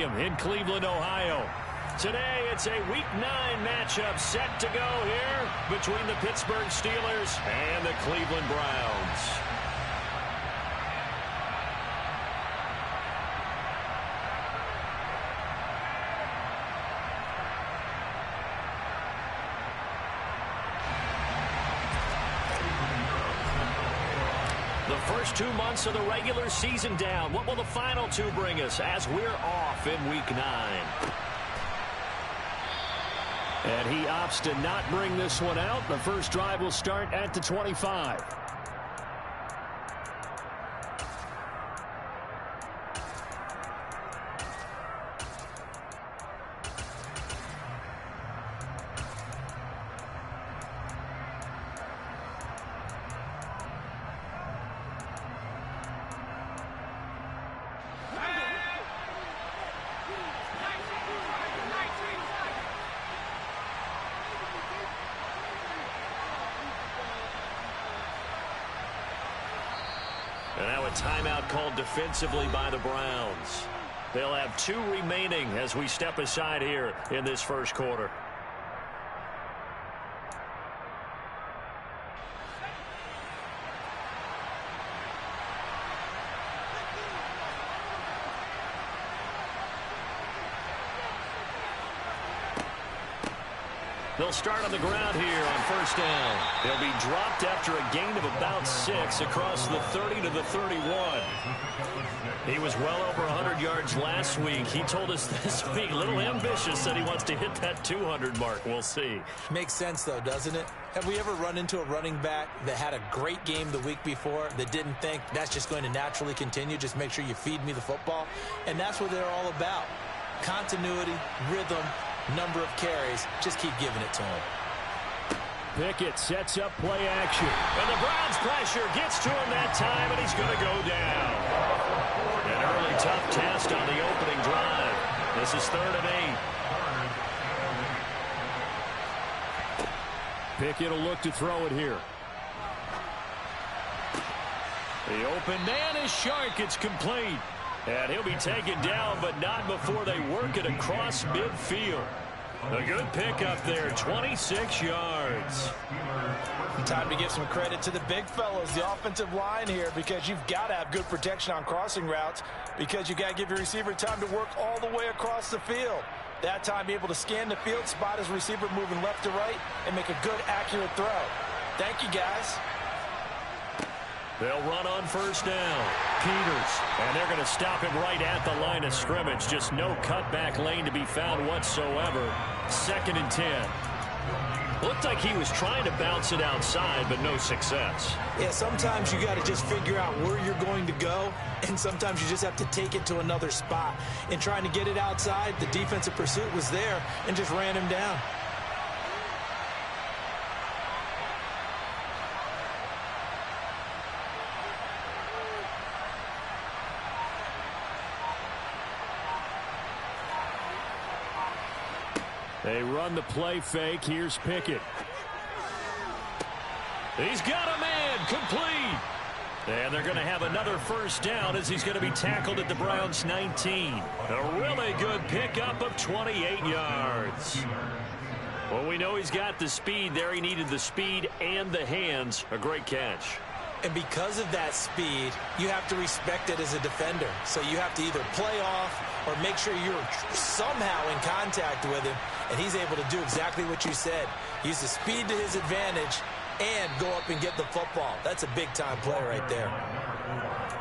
Stadium in Cleveland, Ohio. Today, it's a Week 9 matchup set to go here between the Pittsburgh Steelers and the Cleveland Browns. The first 2 months of the regular season down. What will the final 2 bring us as we're off in Week 9? And he opts to not bring this one out. The first drive will start at the 25. And now a timeout called defensively by the Browns. They'll have 2 remaining as we step aside here in this first quarter. They'll start on the ground here on first down. They'll be dropped after a gain of about 6 across the 30 to the 31. He was well over 100 yards last week. He told us this week, a little ambitious, said he wants to hit that 200 mark. We'll see. Makes sense, though, doesn't it? Have we ever run into a running back that had a great game the week before that didn't think that's just going to naturally continue? Just make sure you feed me the football. And that's what they're all about. Continuity, rhythm, number of carries. Just keep giving it to him. Pickett sets up play action. And the Browns pressure gets to him that time, and he's going to go down. An early tough test on the opening drive. This is 3rd and 8. Pickett will look to throw it here. The open man is Shark. It's complete. And he'll be taken down, but not before they work it across midfield. A good pickup there, 26 yards. Time to give some credit to the big fellas, the offensive line here, because you've got to have good protection on crossing routes, because you've got to give your receiver time to work all the way across the field. That time, be able to scan the field, spot his receiver moving left to right, and make a good, accurate throw. Thank you, guys. They'll run on first down. Peters. And they're going to stop him right at the line of scrimmage. Just no cutback lane to be found whatsoever. 2nd and 10. Looked like he was trying to bounce it outside, but no success. Yeah, sometimes you got to just figure out where you're going to go, and sometimes you just have to take it to another spot. In trying to get it outside, the defensive pursuit was there and just ran him down. They run the play fake. Here's Pickett. He's got a man. Complete. And they're going to have another first down as he's going to be tackled at the Browns' 19. A really good pickup of 28 yards. Well, we know he's got the speed there. He needed the speed and the hands. A great catch. And because of that speed, you have to respect it as a defender. So you have to either play off or make sure you're somehow in contact with him. And he's able to do exactly what you said. Use the speed to his advantage and go up and get the football. That's a big-time play right there.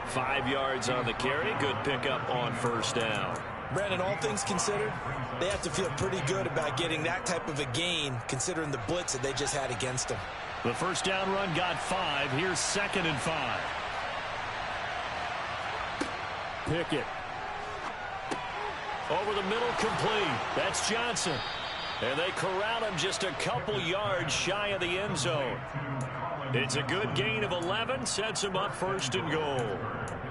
5 yards on the carry. Good pickup on first down. Brandon, all things considered, they have to feel pretty good about getting that type of a gain considering the blitz that they just had against them. The first down run got 5. Here's 2nd and 5. Pickett. Over the middle, complete. That's Johnson. And they corral him just a couple yards shy of the end zone. It's a good gain of 11. Sets him up 1st and goal.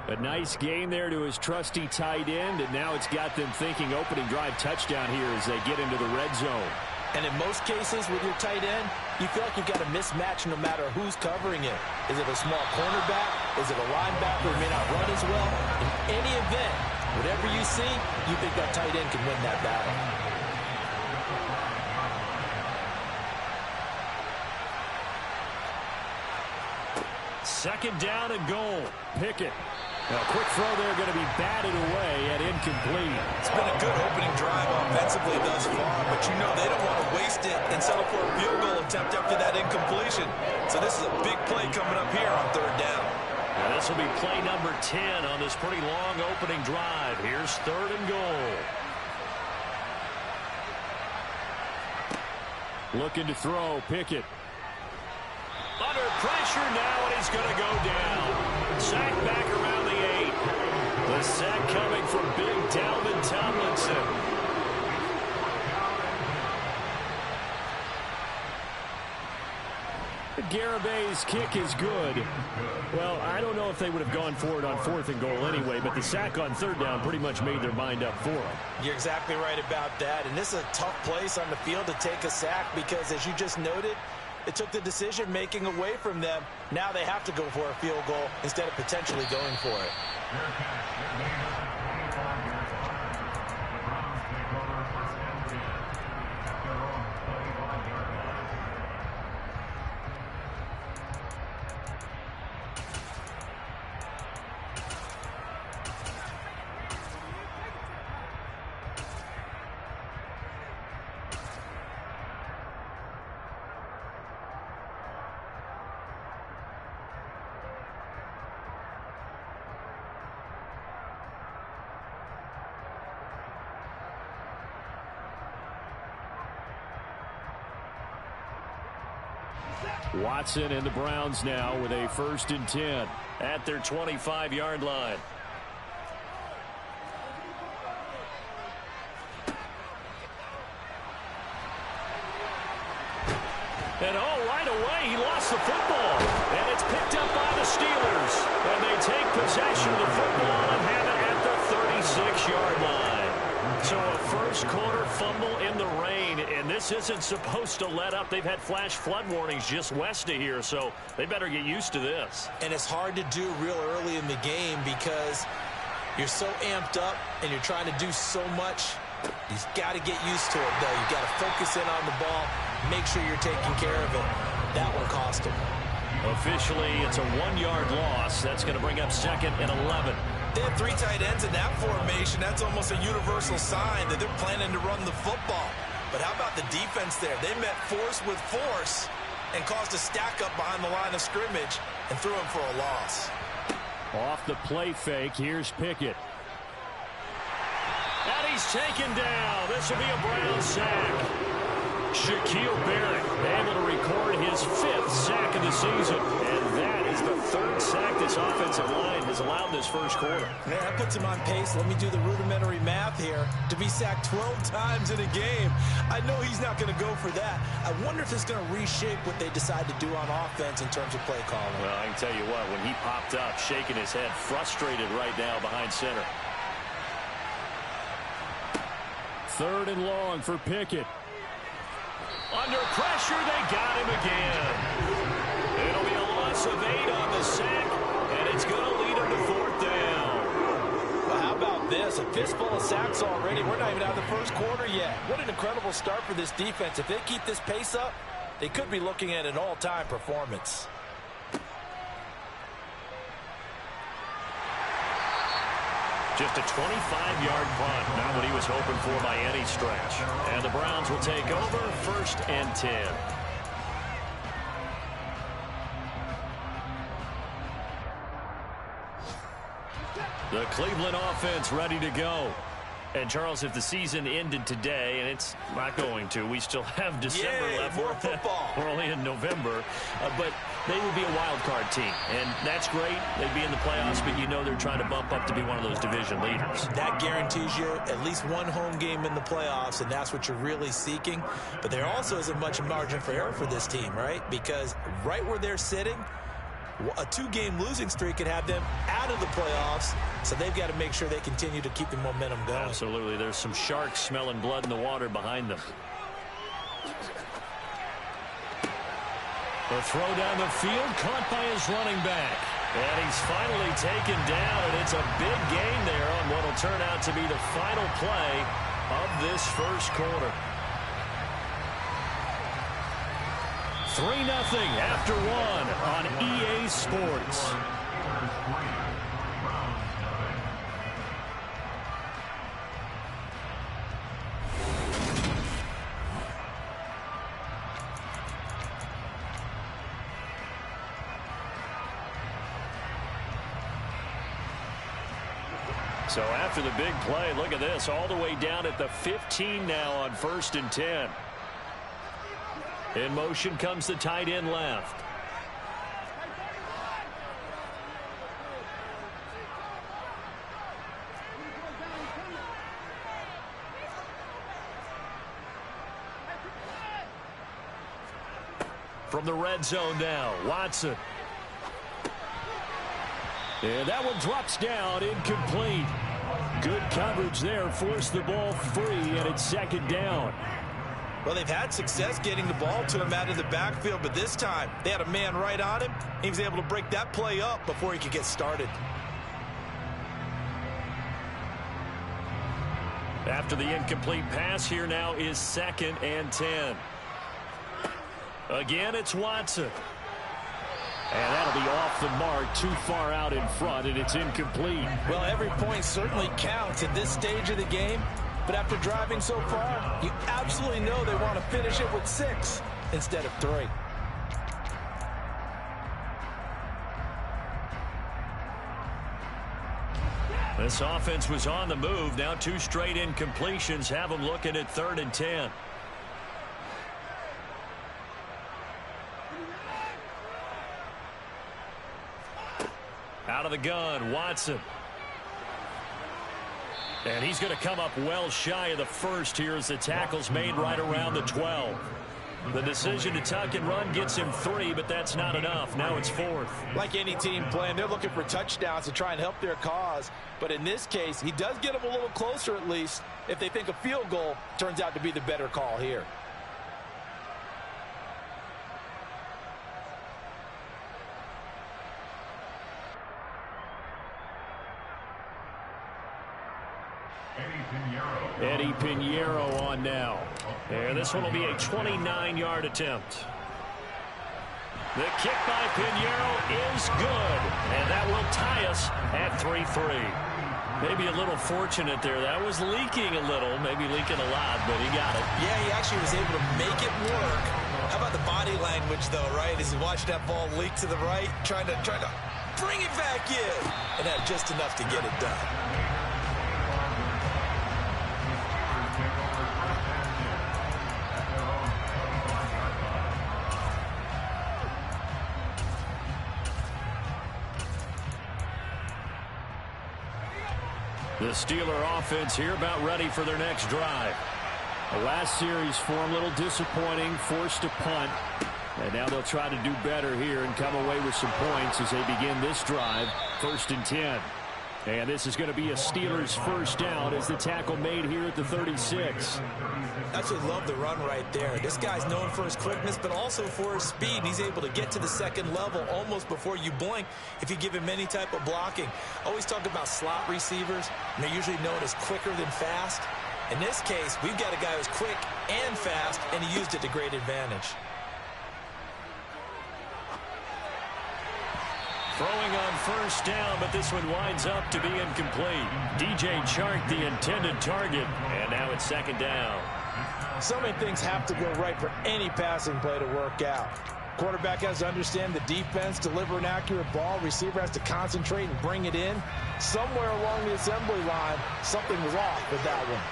A nice gain there to his trusty tight end, and now it's got them thinking opening drive touchdown here as they get into the red zone. And in most cases with your tight end, you feel like you've got a mismatch no matter who's covering it. Is it a small cornerback? Is it a linebacker who may not run as well? In any event, Whatever you see, you think that tight end can win that battle. Second down and goal. Pickett. A quick throw there going to be batted away and incomplete. It's been a good opening drive offensively thus far, but you know they don't want to waste it and settle for a field goal attempt after that incompletion. So this is a big play coming up here on third down. Now this will be play number 10 on this pretty long opening drive. Here's third and goal. Looking to throw, Pickett. Under pressure now, and he's going to go down. Sack back around the 8. The sack coming from big Dalvin Tomlinson. Garabay's kick is good. Well, I don't know if they would have gone for it on fourth and goal anyway, but the sack on third down pretty much made their mind up for them. You're exactly right about that, and this is a tough place on the field to take a sack because, as you just noted, it took the decision-making away from them. Now they have to go for a field goal instead of potentially going for it. Watson and the Browns now with a 1st and 10 at their 25-yard line. And right away he lost the football. And it's picked up by the Steelers. And they take possession of the football and have it at the 36-yard line. So a first quarter fumble in the rain, and this isn't supposed to let up. They've had flash flood warnings just west of here, so they better get used to this. And it's hard to do real early in the game because you're so amped up and you're trying to do so much. You've got to get used to it, though. You've got to focus in on the ball, make sure you're taking care of it. That one cost them. Officially, it's a 1-yard loss. That's going to bring up 2nd and 11. They have 3 tight ends in that formation. That's almost a universal sign that they're planning to run the football. But how about the defense there? They met force with force and caused a stack up behind the line of scrimmage and threw him for a loss. Off the play fake, here's Pickett. And he's taken down. This will be a Brown sack. Shaquille Barrett able to record his 5th sack of the season. And that is the 3rd sack this offensive line has allowed this first quarter. Man, that puts him on pace. Let me do the rudimentary math here. To be sacked 12 times in a game, I know he's not going to go for that. I wonder if it's going to reshape what they decide to do on offense in terms of play calling. Well, I can tell you what, when he popped up, shaking his head, frustrated right now behind center. 3rd and long for Pickett. Under pressure, they got him again. It'll be a loss of 8 on the sack, and it's going to lead him to 4th down. Well, how about this? A fistful of sacks already. We're not even out of the first quarter yet. What an incredible start for this defense. If they keep this pace up, they could be looking at an all-time performance. Just a 25-yard punt, not what he was hoping for by any stretch. And the Browns will take over 1st and 10. The Cleveland offense ready to go. And, Charles, if the season ended today, and it's not going to, we still have December left. More football. We're only in November. But they would be a wild card team. And that's great. They'd be in the playoffs, but you know they're trying to bump up to be one of those division leaders. That guarantees you at least one home game in the playoffs, and that's what you're really seeking. But there also isn't much margin for error for this team, right? Because right where they're sitting, a 2-game losing streak could have them out of the playoffs, so they've got to make sure they continue to keep the momentum going. Absolutely. There's some sharks smelling blood in the water behind them. A throw down the field, caught by his running back. And he's finally taken down, and it's a big gain there on what will turn out to be the final play of this first quarter. 3-0 after one on EA Sports. So after the big play, look at this, all the way down at the 15 now on 1st and 10. In motion comes the tight end left. From the red zone now, Watson. And that one drops down, incomplete. Good coverage there, forced the ball free, and it's 2nd down. Well, they've had success getting the ball to him out of the backfield, but this time they had a man right on him. He was able to break that play up before he could get started. After the incomplete pass, here now is 2nd and 10. Again, it's Watson. And that'll be off the mark, too far out in front, and it's incomplete. Well, every point certainly counts at this stage of the game, but after driving so far, you absolutely know they want to finish it with 6 instead of 3. This offense was on the move. Now 2 straight incompletions have them looking at 3rd and 10. Out of the gun, Watson. And he's going to come up well shy of the first here as the tackle's made right around the 12. The decision to tuck and run gets him 3, but that's not enough. Now it's 4th. Like any team playing, they're looking for touchdowns to try and help their cause. But in this case, he does get them a little closer at least if they think a field goal turns out to be the better call here. Eddie Pinheiro on now. And this one will be a 29-yard attempt. The kick by Pinheiro is good. And that will tie us at 3-3. Maybe a little fortunate there. That was leaking a little, maybe leaking a lot, but he got it. Yeah, he actually was able to make it work. How about the body language, though, right? As he watched that ball leak to the right, trying to bring it back in. And had just enough to get it done. The Steeler offense here about ready for their next drive. The last series for them, a little disappointing, forced to punt. And now they'll try to do better here and come away with some points as they begin this drive, 1st and 10. And this is going to be a Steelers first down as the tackle made here at the 36. Absolutely love the run right there. This guy's known for his quickness, but also for his speed. He's able to get to the 2nd level almost before you blink if you give him any type of blocking. Always talk about slot receivers, and they're usually known as quicker than fast. In this case, we've got a guy who's quick and fast, and he used it to great advantage. Throwing on first down, but this one winds up to be incomplete. DJ Chark, the intended target, and now it's 2nd down. So many things have to go right for any passing play to work out. Quarterback has to understand the defense, deliver an accurate ball. Receiver has to concentrate and bring it in. Somewhere along the assembly line, something was off with that one.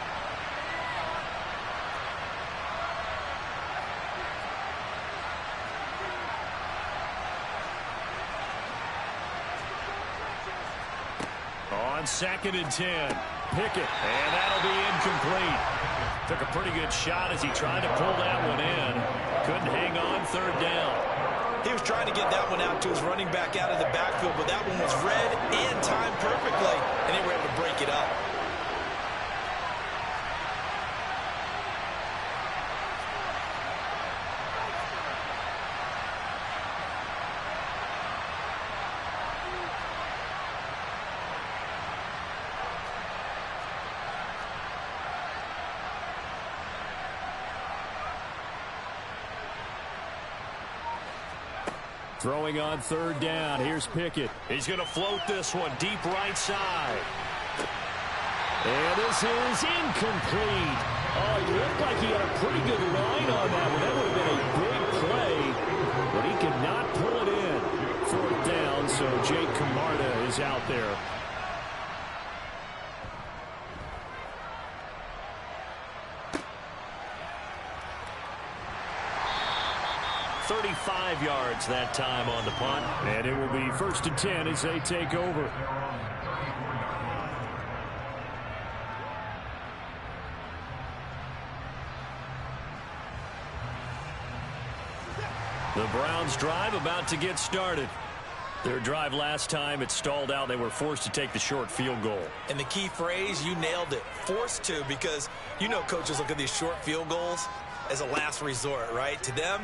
On 2nd and 10, Pickett, and that'll be incomplete. Took a pretty good shot as he tried to pull that one in. Couldn't hang on, 3rd down. He was trying to get that one out to his running back out of the backfield, but that one was read and timed perfectly, and they were able to break it up. Throwing on third down. Here's Pickett. He's going to float this one deep right side. And this is incomplete. Oh, it looked like he had a pretty good line on that one. That would have been a big play, but he could not pull it in. Fourth down, so Jake Camarda is out there. .35 yards that time on the punt. And it will be 1st and 10 as they take over. The Browns drive about to get started. Their drive last time, it stalled out. They were forced to take the short field goal. And the key phrase, you nailed it. Forced to, because you know coaches look at these short field goals as a last resort, right? To them,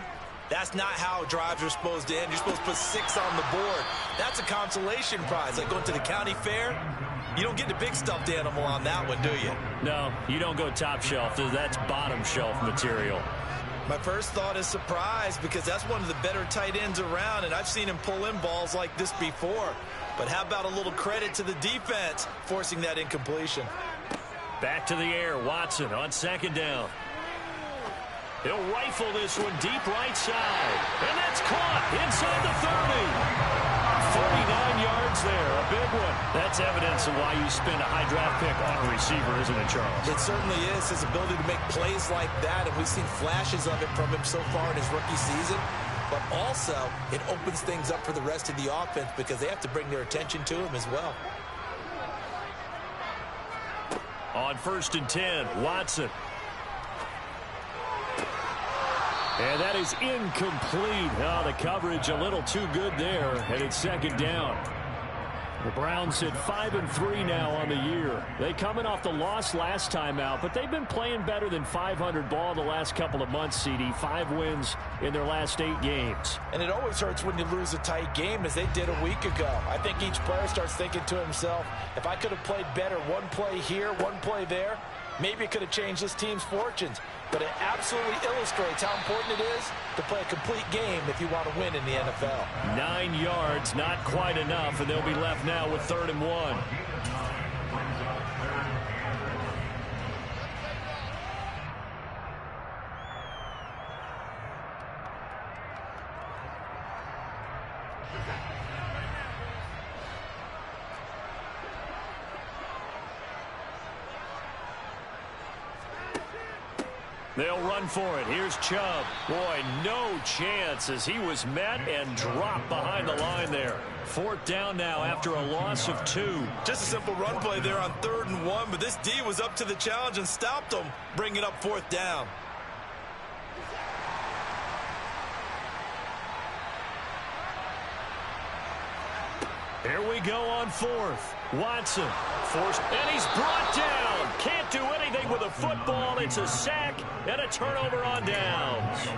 that's not how drives are supposed to end. You're supposed to put 6 on the board. That's a consolation prize. Like going to the county fair, you don't get the big stuffed animal on that one, do you? No, you don't go top shelf. That's bottom shelf material. My first thought is surprise, because that's one of the better tight ends around, and I've seen him pull in balls like this before. But how about a little credit to the defense forcing that incompletion? Back to the air, Watson on second down. He'll rifle this one deep right side. And that's caught inside the 30. 49 yards there, a big one. That's evidence of why you spend a high draft pick on a receiver, isn't it, Charles? It certainly is, his ability to make plays like that, and we've seen flashes of it from him so far in his rookie season. But also, it opens things up for the rest of the offense because they have to bring their attention to him as well. On 1st and 10, Watson. And that is incomplete. Oh, the coverage a little too good there, and it's second down. The Browns sit 5-3 now on the year. They coming off the loss last time out, but they've been playing better than 500 ball the last couple of months, CD. 5 wins in their last 8 games. And it always hurts when you lose a tight game, as they did a week ago. I think each player starts thinking to himself, if I could have played better one play here, one play there, maybe it could have changed this team's fortunes. But it absolutely illustrates how important it is to play a complete game if you want to win in the NFL. 9 yards, not quite enough, and they'll be left now with 3rd and 1. They'll run for it. Here's Chubb. Boy, no chance as he was met and dropped behind the line there. 4th down now after a loss of 2. Just a simple run play there on 3rd and 1, but this D was up to the challenge and stopped him, bringing up 4th down. Here we go on 4th. Watson forced, and he's brought down. Can't do anything with a football. It's a sack and a turnover on downs.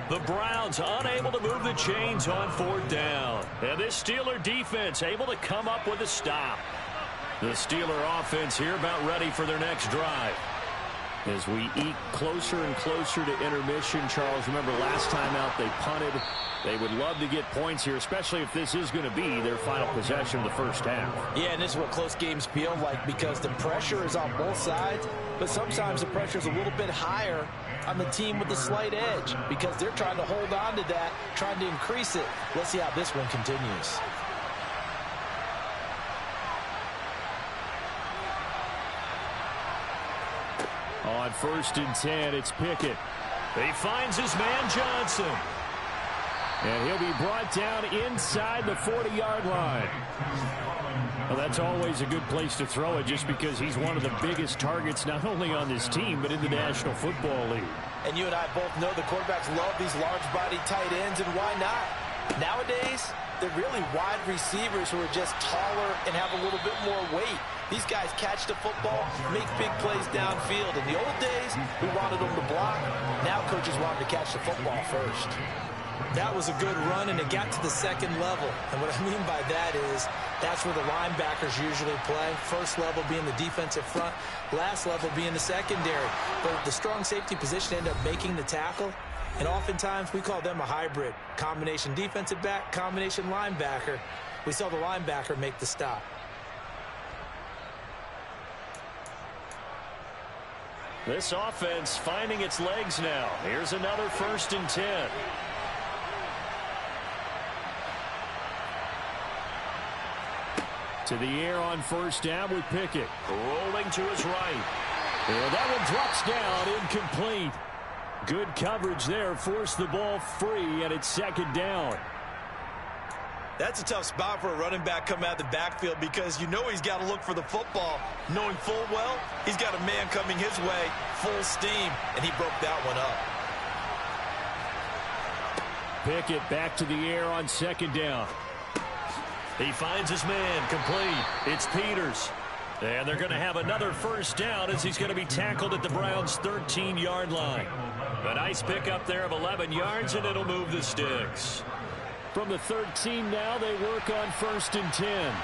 The Browns unable to move the chains on 4th down. And this Steeler defense able to come up with a stop. The Steeler offense here about ready for their next drive. As we eke closer and closer to intermission, Charles, remember last time out they punted. They would love to get points here, especially if this is going to be their final possession of the first half. Yeah, and this is what close games feel like, because the pressure is on both sides, but sometimes the pressure is a little bit higher on the team with the slight edge because they're trying to hold on to that, trying to increase it. Let's see how this one continues. On 1st and 10, it's Pickett. He finds his man Johnson. And he'll be brought down inside the 40-yard line. Well, that's always a good place to throw it just because he's one of the biggest targets not only on this team but in the National Football League. And you and I both know the quarterbacks love these large-body tight ends, and why not? Nowadays, they're really wide receivers who are just taller and have a little bit more weight. These guys catch the football, make big plays downfield. In the old days, we wanted them to block. Now coaches want them to catch the football first. That was a good run, and it got to the second level. And what I mean by that is that's where the linebackers usually play. First level being the defensive front, last level being the secondary. But the strong safety position ended up making the tackle. And oftentimes we call them a hybrid. Combination defensive back, combination linebacker. We saw the linebacker make the stop. This offense finding its legs now. Here's another 1st and 10. To the air on 1st down with Pickett. Rolling to his right. And that one drops down, incomplete. Good coverage there, forced the ball free, and it's 2nd down. That's a tough spot for a running back coming out of the backfield because you know he's got to look for the football, knowing full well he's got a man coming his way, full steam, and he broke that one up. Pickett back to the air on 2nd down. He finds his man, complete. It's Peters. And they're going to have another 1st down as he's going to be tackled at the Browns' 13-yard line. A nice pickup there of 11 yards, and it'll move the sticks. From the 13 now, they work on 1st and 10.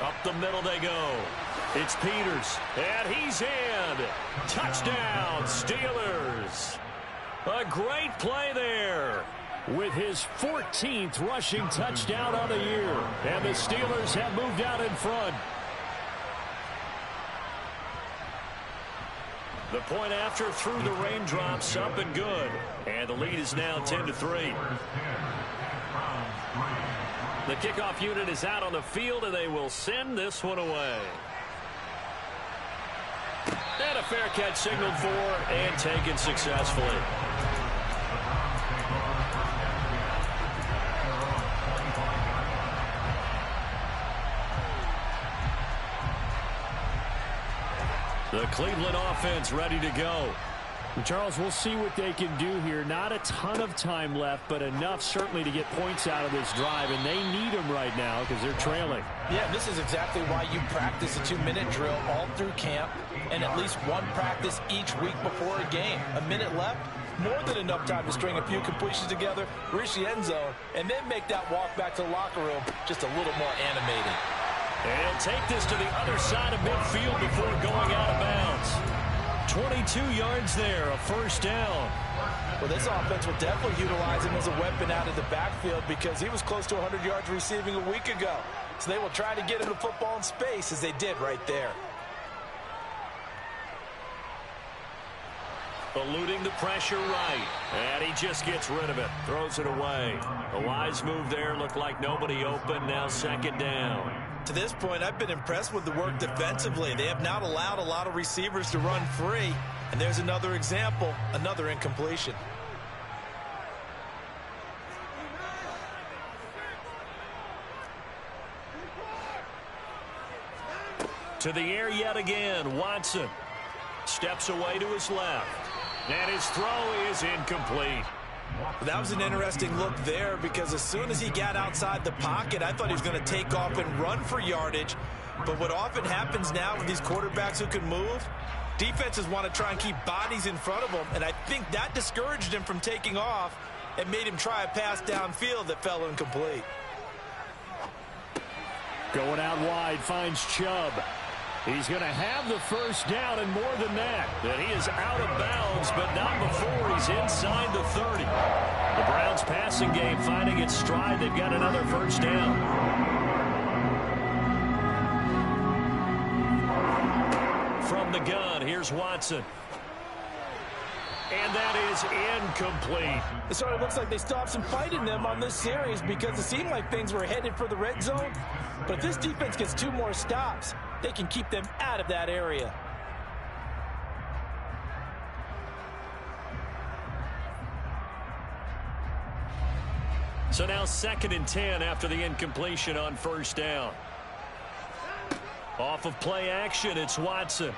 Up the middle they go. It's Peters, and he's in. Touchdown, Steelers. A great play there, with his 14th rushing touchdown on the year. And the Steelers have moved out in front. The point after through the raindrops, up and good. And the lead is now 10-3. The kickoff unit is out on the field, and they will send this one away. And a fair catch signaled for and taken successfully. The Cleveland offense ready to go. Charles, we'll see what they can do here. Not a ton of time left, but enough certainly to get points out of this drive, and they need them right now because they're trailing. Yeah, this is exactly why you practice a 2-minute drill all through camp and at least one practice each week before a game. A minute left, more than enough time to string a few completions together, reach the end zone, and then make that walk back to the locker room just a little more animated. And take this to the other side of midfield before going out of bounds. 22 yards there, a 1st down. Well, this offense will definitely utilize him as a weapon out of the backfield because he was close to 100 yards receiving a week ago. So they will try to get him the football in space as they did right there. Eluding the pressure right. And he just gets rid of it. Throws it away. A wise move there. Looked like nobody open. Now 2nd down. To this point, I've been impressed with the work defensively. They have not allowed a lot of receivers to run free. And there's another example, another incompletion. To the air yet again. Watson steps away to his left. And his throw is incomplete. That was an interesting look there because as soon as he got outside the pocket, I thought he was going to take off and run for yardage. But what often happens now with these quarterbacks who can move, defenses want to try and keep bodies in front of them, and I think that discouraged him from taking off and made him try a pass downfield that fell incomplete. Going out wide, finds Chubb. He's going to have the 1st down and more than that. And he is out of bounds, but not before he's inside the 30. The Browns passing game finding its stride. They've got another 1st down. From the gun, here's Watson. And that is incomplete. It sort of looks like they stopped some fight in them on this series because it seemed like things were headed for the red zone. But if this defense gets 2 more stops, they can keep them out of that area. So now 2nd and 10 after the incompletion on 1st down. Off of play action, it's Watson.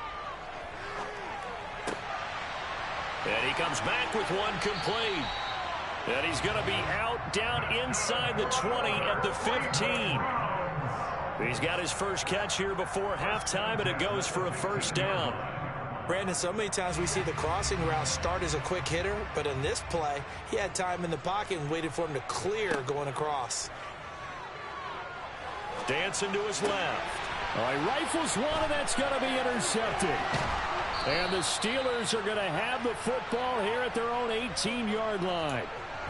And he comes back with one complete. And he's going to be out down inside the 20 at the 15. He's got his first catch here before halftime, and it goes for a 1st down. Brandon, so many times we see the crossing route start as a quick hitter, but in this play, he had time in the pocket and waited for him to clear going across. Dancing to his left. All right, rifles one, and that's going to be intercepted. And the Steelers are going to have the football here at their own 18-yard line.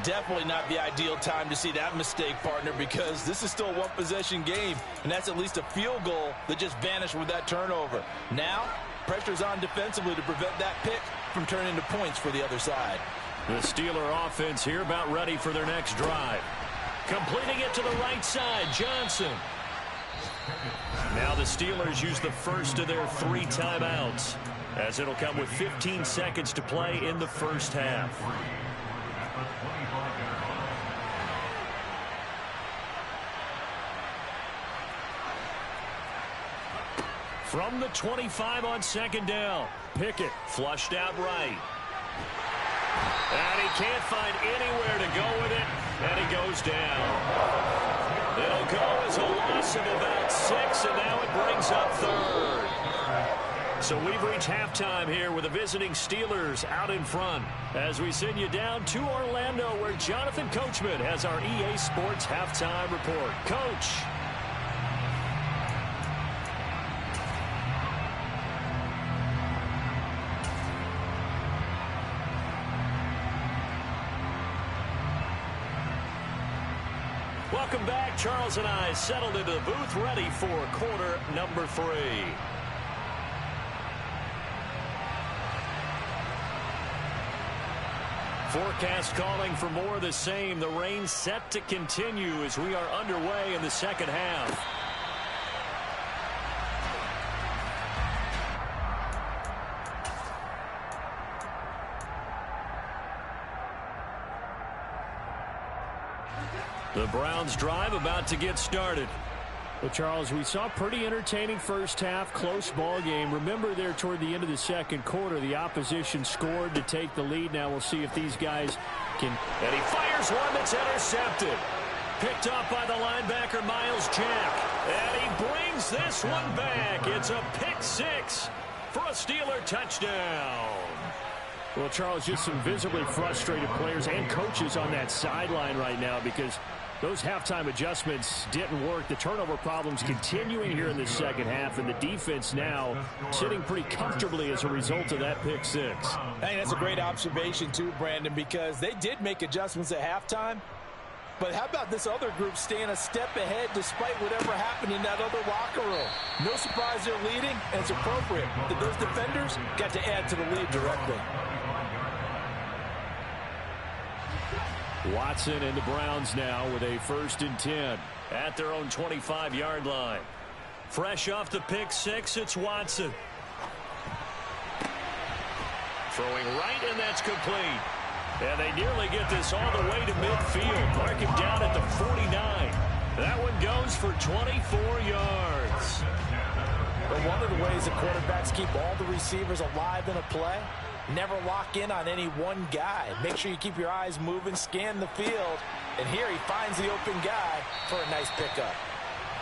Definitely not the ideal time to see that mistake, partner, because this is still a one-possession game, and that's at least a field goal that just vanished with that turnover. Now, pressure's on defensively to prevent that pick from turning into points for the other side. The Steeler offense here about ready for their next drive. Completing it to the right side, Johnson. Now the Steelers use the first of their 3 timeouts, as it'll come with 15 seconds to play in the first half. From the 25 on second down, Pickett flushed out right. And he can't find anywhere to go with it, and he goes down. It'll go as a loss of about 6, and now it brings up third. So we've reached halftime here with the visiting Steelers out in front, as we send you down to Orlando, where Jonathan Coachman has our EA Sports halftime report. Coach. Welcome back. Charles and I settled into the booth, ready for quarter number 3. Forecast calling for more of the same. The rain set to continue as we are underway in the second half. The Browns drive about to get started. Well, Charles, we saw a pretty entertaining first half, close ball game. Remember there toward the end of the second quarter, the opposition scored to take the lead. Now we'll see if these guys can. And he fires one that's intercepted. Picked up by the linebacker, Miles Jack. And he brings this one back. It's a pick 6 for a Steeler touchdown. Well, Charles, just some visibly frustrated players and coaches on that sideline right now because those halftime adjustments didn't work. The turnover problems continuing here in the second half, and the defense now sitting pretty comfortably as a result of that pick 6. I think that's a great observation too, Brandon, because they did make adjustments at halftime. But how about this other group staying a step ahead despite whatever happened in that other locker room? No surprise they're leading, and it's appropriate that those defenders got to add to the lead directly. Watson and the Browns now with a 1st and 10 at their own 25-yard line. Fresh off the pick 6, it's Watson. Throwing right, and that's complete. And they nearly get this all the way to midfield. Mark him down at the 49. That one goes for 24 yards. But one of the ways the quarterbacks keep all the receivers alive in a play, never lock in on any one guy. Make sure you keep your eyes moving, scan the field. And here he finds the open guy for a nice pickup.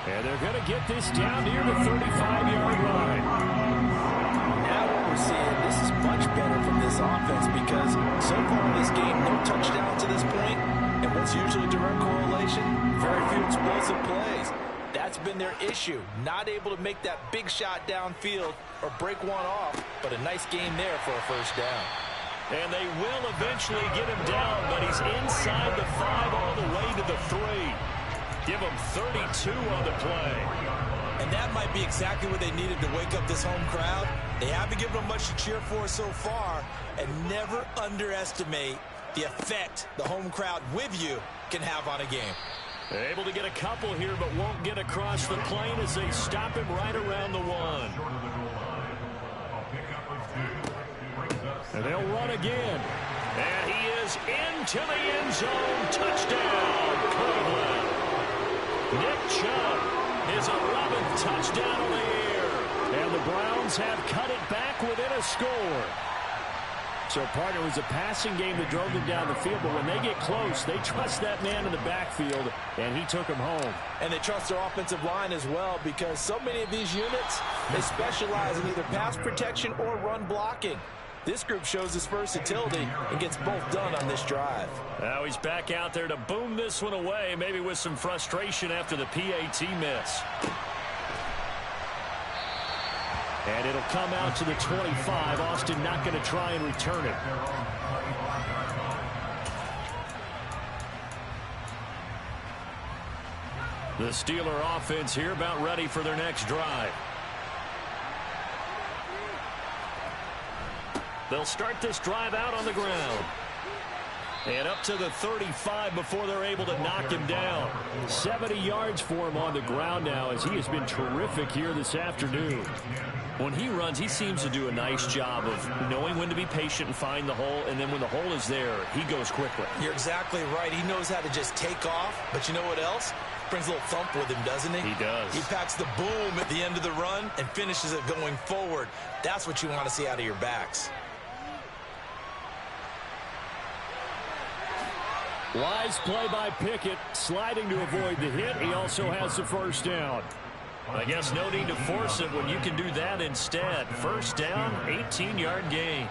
And they're going to get this down near the 35-yard line. Now what we're seeing, this is much better from this offense because so far in this game, no touchdown to this point. And what's usually a direct correlation? Very few explosive plays. That's been their issue. Not able to make that big shot downfield or break one off, but a nice game there for a first down. And they will eventually get him down, but he's inside the 5 all the way to the 3. Give him 32 on the play. And that might be exactly what they needed to wake up this home crowd. They haven't given them much to cheer for so far, and never underestimate the effect the home crowd with you can have on a game. Able to get a couple here, but won't get across the plane as they stop him right around the 1. And they'll run again. And he is into the end zone. Touchdown, Cleveland. Nick Chubb, his 11th touchdown of the year. And the Browns have cut it back within a score. So, partner, it was a passing game that drove them down the field, but when they get close, they trust that man in the backfield, and he took him home. And they trust their offensive line as well because so many of these units, they specialize in either pass protection or run blocking. This group shows its versatility and gets both done on this drive. Now he's back out there to boom this one away, maybe with some frustration after the PAT miss. And it'll come out to the 25. Austin not going to try and return it. The Steeler offense here about ready for their next drive. They'll start this drive out on the ground. And up to the 35 before they're able to knock him down. 70 yards for him on the ground now, as he has been terrific here this afternoon. When he runs, he seems to do a nice job of knowing when to be patient and find the hole, and then when the hole is there, he goes quickly. You're exactly right. He knows how to just take off, but you know what else? Brings a little thump with him, doesn't he? He does. He packs the boom at the end of the run and finishes it going forward. That's what you want to see out of your backs. Wise play by Pickett, sliding to avoid the hit. He also has the first down. I guess no need to force it when you can do that instead. First down, 18-yard gain.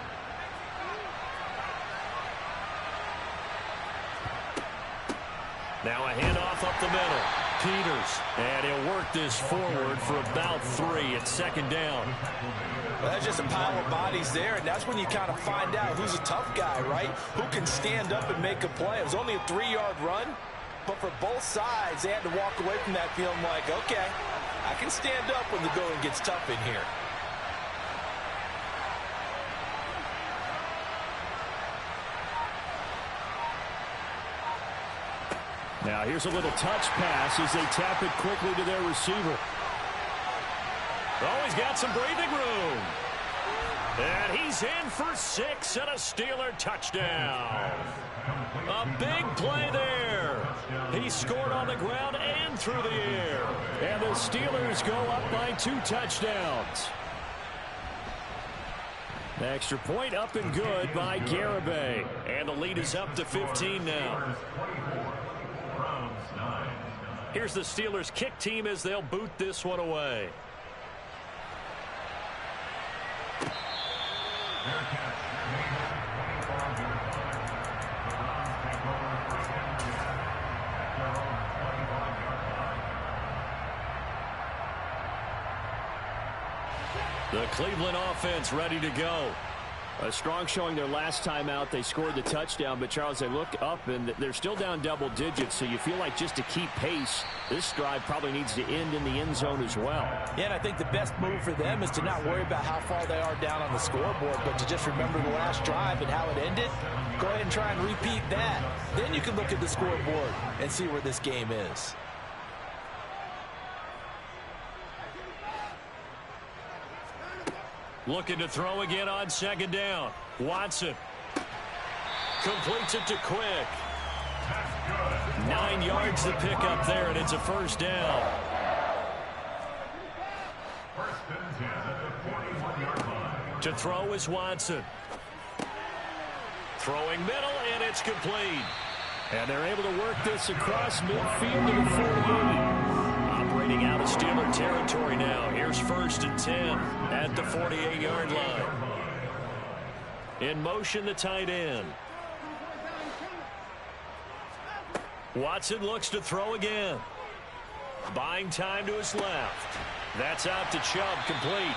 Now a handoff up the middle. Peters, and he'll work this forward for about 3 at second down. Well, that's just a pile of bodies there, and that's when you kind of find out who's a tough guy, right? Who can stand up and make a play. It was only a 3-yard run, but for both sides, they had to walk away from that feeling like, okay, I can stand up when the going gets tough in here. Now here's a little touch pass as they tap it quickly to their receiver. Oh, he's got some breathing room. And he's in for 6 and a Steeler touchdown. A big play there. He scored on the ground and through the air. And the Steelers go up by 2 touchdowns. The extra point up and good by Garibay. And the lead is up to 15 now. Here's the Steelers kick team as they'll boot this one away. The Cleveland offense ready to go. A strong showing their last time out. They scored the touchdown, but Charles, they look up and they're still down double digits, so you feel like just to keep pace, this drive probably needs to end in the end zone as well. Yeah, and I think the best move for them is to not worry about how far they are down on the scoreboard, but to just remember the last drive and how it ended. Go ahead and try and repeat that. Then you can look at the scoreboard and see where this game is. Looking to throw again on second down. Watson completes it to Quick. 9 yards to pick up there, and it's a first down. To throw is Watson. Throwing middle, and it's complete. And they're able to work this across midfield to the 48. Operating out of Steeler territory now. Here's 1st and 10 at the 48-yard line. In motion, the tight end. Watson looks to throw again. Buying time to his left. That's out to Chubb, complete.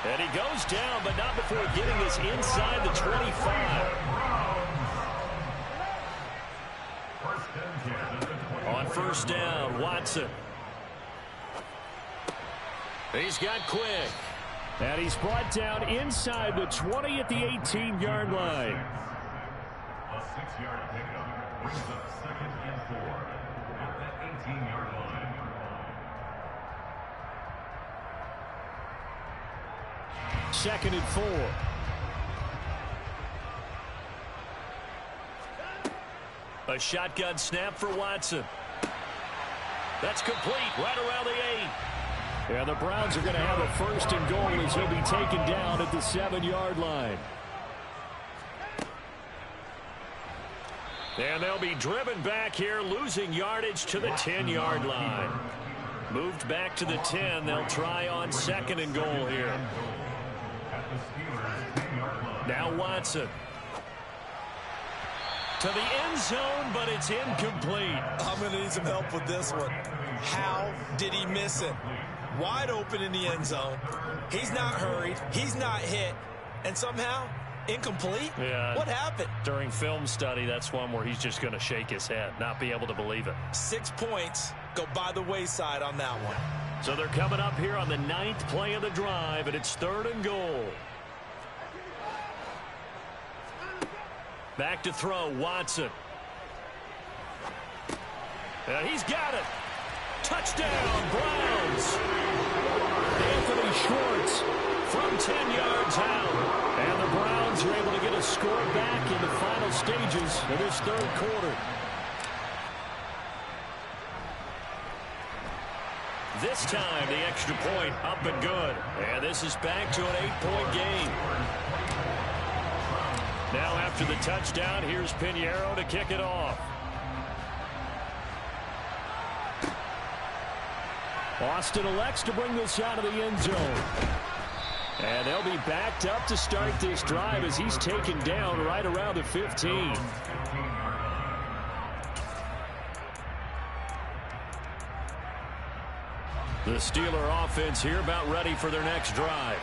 And he goes down, but not before getting this inside the 25. On first down, Watson. He's got Quick. And he's brought down inside the 20 at the 18-yard line. A 6-yard pickup brings up 2nd and 4 at the 18-yard line. Second and 4. A shotgun snap for Watson. That's complete right around the 8. And the Browns are going to have a 1st and goal as he'll be taken down at the 7-yard line. And they'll be driven back here, losing yardage to the 10-yard line. Moved back to the 10. They'll try on 2nd and goal here. Now Watson. To the end zone, but it's incomplete. I'm going to need some help with this one. How did he miss it? wide open in the end zone. He's not hurried. He's not hit. And somehow, incomplete? Yeah. What happened? During film study, that's one where he's just going to shake his head, not be able to believe it. 6 points go by the wayside on that one. So they're coming up here on the 9th play of the drive, and it's 3rd and goal. Back to throw, Watson. And he's got it. Touchdown, Browns. Anthony Schwartz from 10 yards out. And the Browns are able to get a score back in the final stages of this 3rd quarter. This time, the extra point up and good. And this is back to an 8-point game. Now after the touchdown, here's Pinheiro to kick it off. Austin elects to bring this out of the end zone. And they'll be backed up to start this drive as he's taken down right around the 15. The Steeler offense here about ready for their next drive.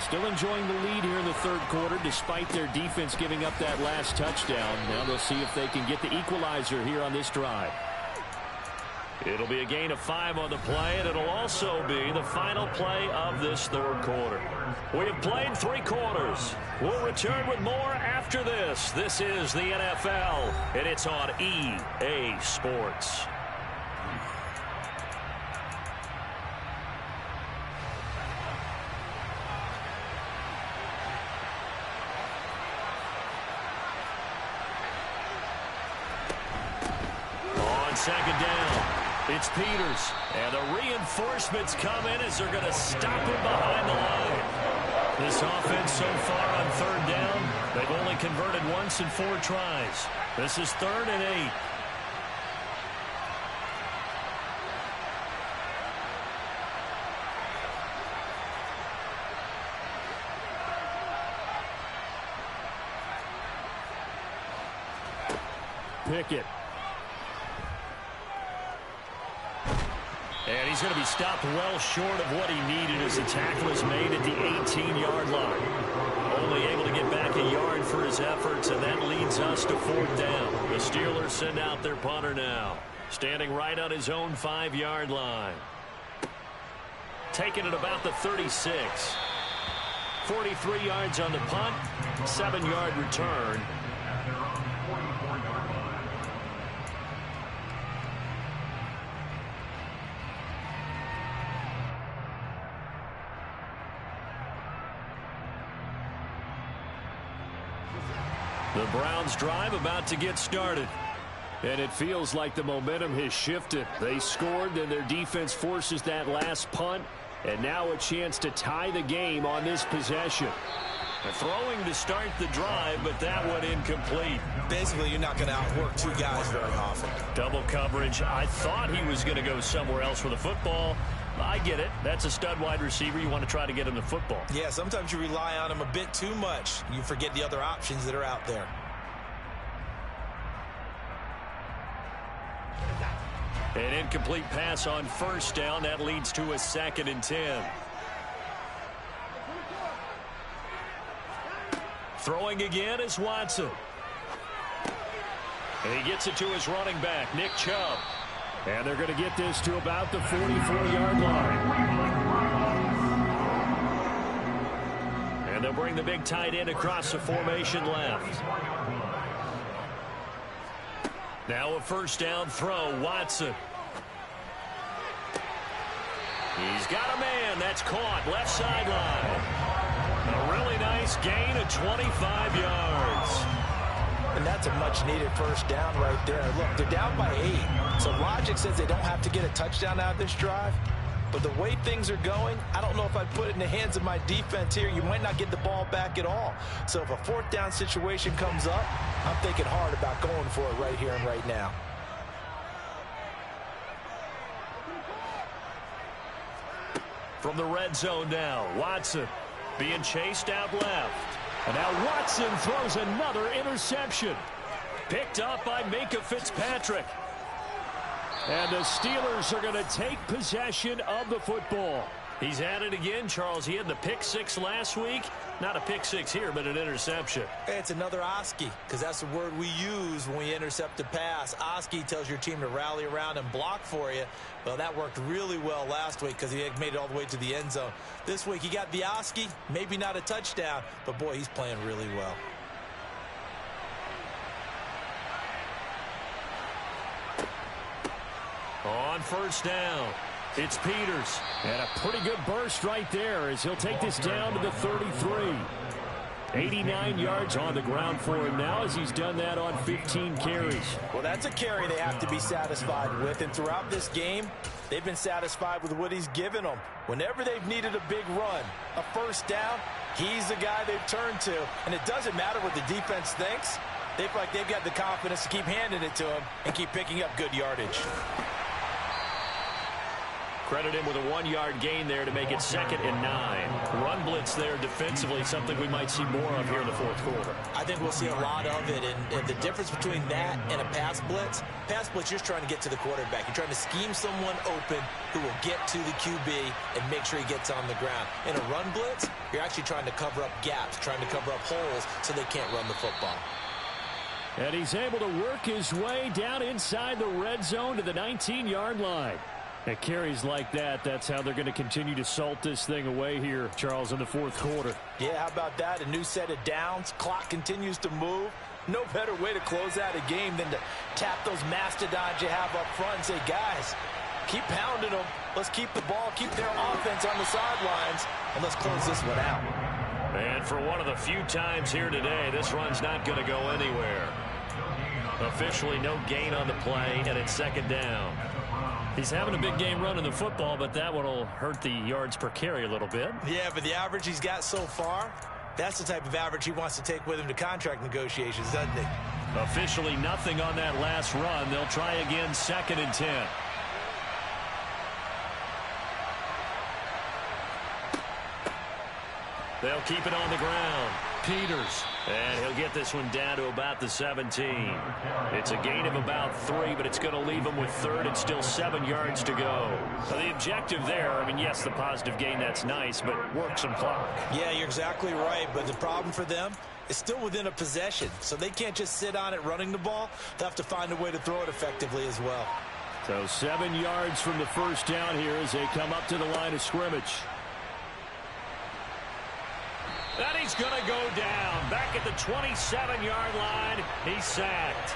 Still enjoying the lead here in the 3rd quarter despite their defense giving up that last touchdown. Now they'll see if they can get the equalizer here on this drive. It'll be a gain of 5 on the play, and it'll also be the final play of this 3rd quarter. We have played 3 quarters. We'll return with more after this. This is the NFL, and it's on EA Sports. On 2nd down. It's Peters, and the reinforcements come in as they're going to stop him behind the line. This offense so far on 3rd down, they've only converted once in 4 tries. This is 3rd and 8. Pickett. And he's going to be stopped well short of what he needed as the tackle is made at the 18-yard line. Only able to get back a yard for his efforts, and that leads us to 4th down. The Steelers send out their punter now, standing right on his own 5-yard line. Taking it about the 36. 43 yards on the punt, 7-yard return. The Browns drive about to get started. And it feels like the momentum has shifted. They scored, then their defense forces that last punt. And now a chance to tie the game on this possession. They're throwing to start the drive, but that one incomplete. Basically, you're not going to outwork 2 guys very often. Double coverage. I thought he was going to go somewhere else with the football. I get it. That's a stud wide receiver. You want to try to get him the football. Yeah, sometimes you rely on him a bit too much. You forget the other options that are out there. An incomplete pass on 1st down. That leads to a 2nd and 10. Throwing again is Watson. And he gets it to his running back, Nick Chubb. And they're going to get this to about the 44-yard line. And they'll bring the big tight end across the formation left. Now a 1st down throw, Watson. He's got a man. That's caught. Left sideline. A really nice gain of 25 yards. And that's a much-needed 1st down right there. Look, they're down by 8. So logic says they don't have to get a touchdown out of this drive. But the way things are going, I don't know if I'd put it in the hands of my defense here. You might not get the ball back at all. So if a 4th down situation comes up, I'm thinking hard about going for it right here and right now. From the red zone now, Watson being chased out left. And now Watson throws another interception. Picked up by Minkah Fitzpatrick. And the Steelers are going to take possession of the football. He's at it again, Charles. He had the pick six last week. Not a pick six here, but an interception. It's another Oski, because that's the word we use when we intercept a pass. Oski tells your team to rally around and block for you. Well, that worked really well last week because he made it all the way to the end zone. This week he got the Oski, maybe not a touchdown, but boy, he's playing really well. On first down, it's Peters. And a pretty good burst right there as he'll take this down to the 33. 89 yards on the ground for him now as he's done that on 15 carries. Well, that's a carry they have to be satisfied with. And throughout this game, they've been satisfied with what he's given them. Whenever they've needed a big run, a first down, he's the guy they've turned to. And it doesn't matter what the defense thinks. They feel like they've got the confidence to keep handing it to him and keep picking up good yardage. Credit him with a 1-yard gain there to make it 2nd and 9. Run blitz there defensively, something we might see more of here in the fourth quarter. I think we'll see a lot of it, and the difference between that and a pass blitz, you're just trying to get to the quarterback. You're trying to scheme someone open who will get to the QB and make sure he gets on the ground. In a run blitz, you're actually trying to cover up gaps, trying to cover up holes so they can't run the football. And he's able to work his way down inside the red zone to the 19-yard line. At carries like that, that's how they're going to continue to salt this thing away here, Charles, in the fourth quarter. Yeah, how about that? A new set of downs. Clock continues to move. No better way to close out a game than to tap those mastodons you have up front and say, guys, keep pounding them. Let's keep the ball, keep their offense on the sidelines, and let's close this one out. And for one of the few times here today, this run's not going to go anywhere. Officially no gain on the play, and it's 2nd down. He's having a big game running the football, but that one will hurt the yards per carry a little bit. Yeah, but the average he's got so far, that's the type of average he wants to take with him to contract negotiations, doesn't he? Officially nothing on that last run. They'll try again, 2nd and 10. They'll keep it on the ground. Peters. And he'll get this one down to about the 17. It's a gain of about 3, but it's going to leave him with 3rd and still 7 yards to go. So the objective there, I mean, yes, the positive gain, that's nice, but work some clock. Yeah, you're exactly right, but the problem for them is still within a possession, so they can't just sit on it running the ball. They'll have to find a way to throw it effectively as well. So 7 yards from the first down here as they come up to the line of scrimmage. And he's going to go down. Back at the 27-yard line, he's sacked.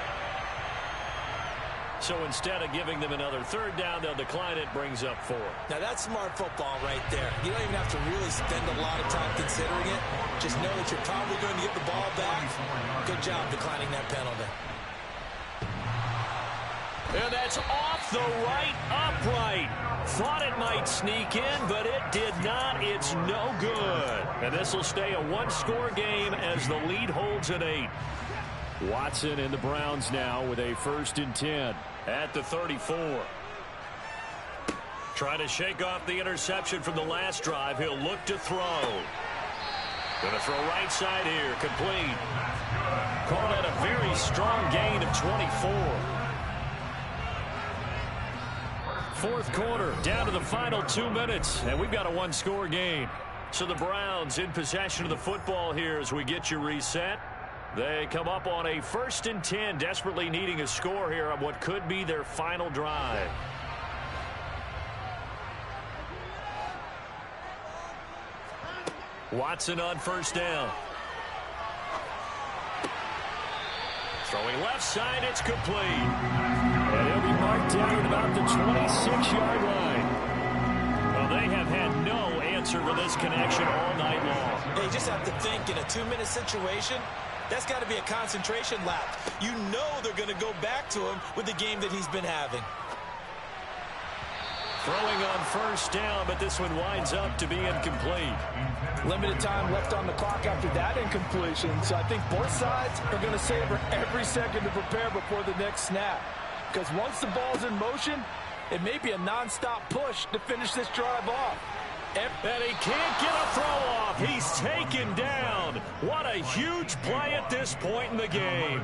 So instead of giving them another 3rd down, they'll decline it, brings up 4. Now that's smart football right there. You don't even have to really spend a lot of time considering it. Just know that you're probably going to get the ball back. Good job declining that penalty. And that's off the right upright. Thought it might sneak in, but it did not. It's no good. And this will stay a 1-score game as the lead holds at 8. Watson and the Browns now with a 1st and 10 at the 34. Trying to shake off the interception from the last drive. He'll look to throw. Going to throw right side here. Complete. Call that a very strong gain of 24. Fourth quarter, down to the final 2 minutes, and we've got a 1-score game. So the Browns in possession of the football here as we get you reset. They come up on a 1st and 10, desperately needing a score here on what could be their final drive. Watson on 1st down. Throwing left side, it's complete. And he'll be marked down at about the 26-yard line. Well, they have had no answer for this connection all night long. They just have to think in a 2-minute situation, that's got to be a concentration lap. You know they're going to go back to him with the game that he's been having. Throwing on 1st down, but this one winds up to be incomplete. Limited time left on the clock after that incompletion, so I think both sides are going to savor every second to prepare before the next snap. Because once the ball's in motion, it may be a nonstop push to finish this drive off. And he can't get a throw off. He's taken down. What a huge play at this point in the game.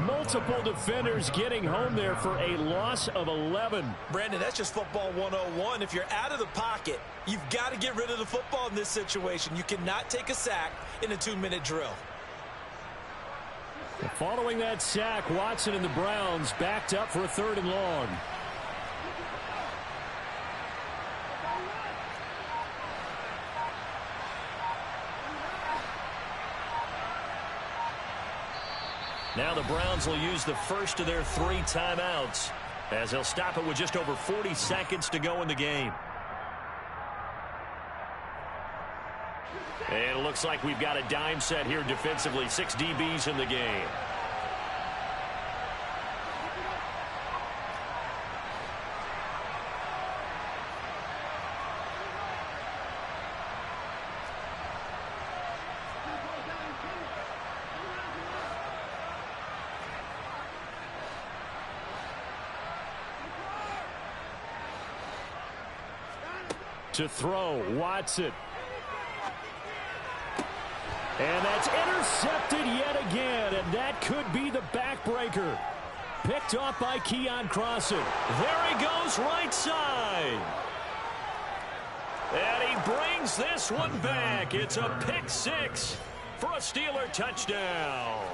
Multiple defenders getting home there for a loss of 11. Brandon, that's just football 101. If you're out of the pocket, you've got to get rid of the football in this situation. You cannot take a sack in a 2-minute drill. Following that sack, Watson and the Browns backed up for a 3rd and long. Now the Browns will use the first of their 3 timeouts as they'll stop it with just over 40 seconds to go in the game. And it looks like we've got a dime set here defensively. 6 DBs in the game. To throw, Watson. And that's intercepted yet again, and that could be the backbreaker. Picked off by Keon Crossen. There he goes, right side. And he brings this one back. It's a pick 6 for a Steeler touchdown.